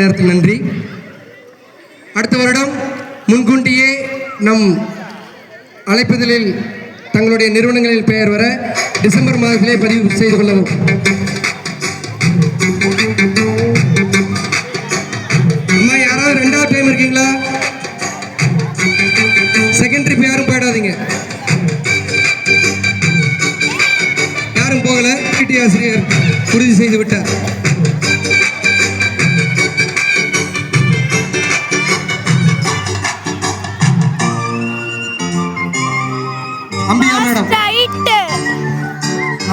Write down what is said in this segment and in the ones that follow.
நேரத்துக்கு நன்றி. அடுத்த வருடம் முன்கூட்டியே நம் அழைப்பதில் தங்களுடைய நிறுவனங்களில் பெயர் வர டிசம்பர் மாதத்திலே பதிவு செய்து கொள்ளவும். அம்மா யாராவது ரெண்டாவது டைம் இருக்கீங்களா? செகண்ட் ட்ரிப் யாரும் போயிடாதீங்க. யாரும் போகல. பிடி ஆசிரியர் உறுதி செய்து விட்டார்.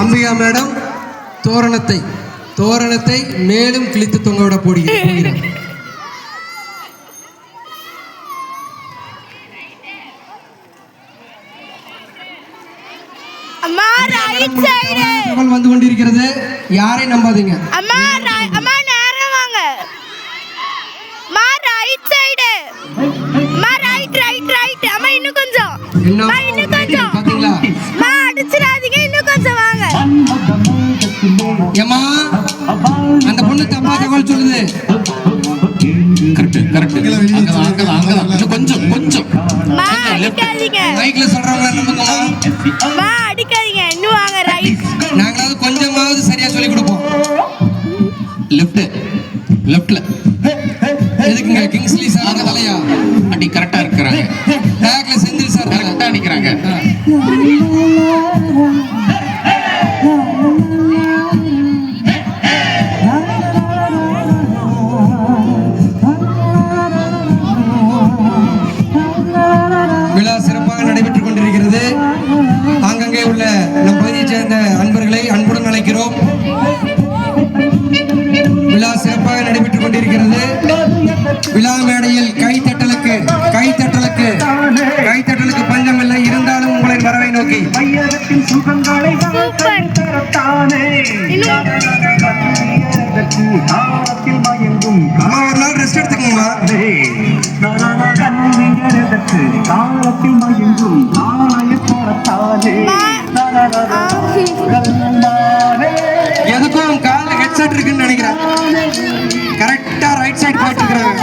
அம்பிகா மேடம் தோரணத்தை மேலும் கிழித்து தொங்க விட போகிறார். வந்து கொண்டிருக்கிறது. யாரை நம்பாதீங்க. ஏமா அந்த பொண்ணு தப்பா தகவல் சொல்லுது. கொஞ்சம் கொஞ்சம் மைக்ல சொல்றவங்க நம்புங்கம்மா. அடிக்காதீங்க. இன்னும் வாங்க ரைட். நாங்களாவது கொஞ்சமாவது சரியா சொல்லி கொடுப்போம். லெஃப்ட்ல எதுக்குங்க கிங்ஸ்லி சார் அங்க தலையா அடி கரெக்டா இருக்கறாங்க. பேக்ல செந்தில் சார் கரெக்டா நிக்கறாங்க. விழா சிறப்பாக நடைபெற்றுக் கொண்டிருக்கிறது. ஆங்கங்கே உள்ள நம் பகுதியைச் சேர்ந்த அன்பர்களை அன்புடன் அழைக்கிறோம். விழா சிறப்பாக நடைபெற்றுக் கொண்டிருக்கிறது. விழா மேடையில் கைத்தட்டலுக்கு பஞ்சமில்லை. இருந்தாலும் உங்களின் வரவை நோக்கி ஒரு நாள் ரெஸ்ட் எடுத்துக்கோங்களா? எதுக்கும் கால ஹெட்செட் இருக்குன்னு நினைக்கிறேன். கரெக்டா ரைட் சைடு போயிட்டு இருக்கிறாங்க.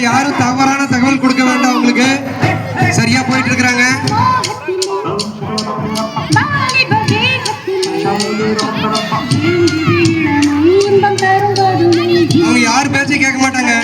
யாரும் தவறான தகவல் கொடுக்க வேண்டாம். உங்களுக்கு சரியா போயிட்டு இருக்கிறாங்க. அவங்க யார் பேச்சையும் கேட்க மாட்டாங்க.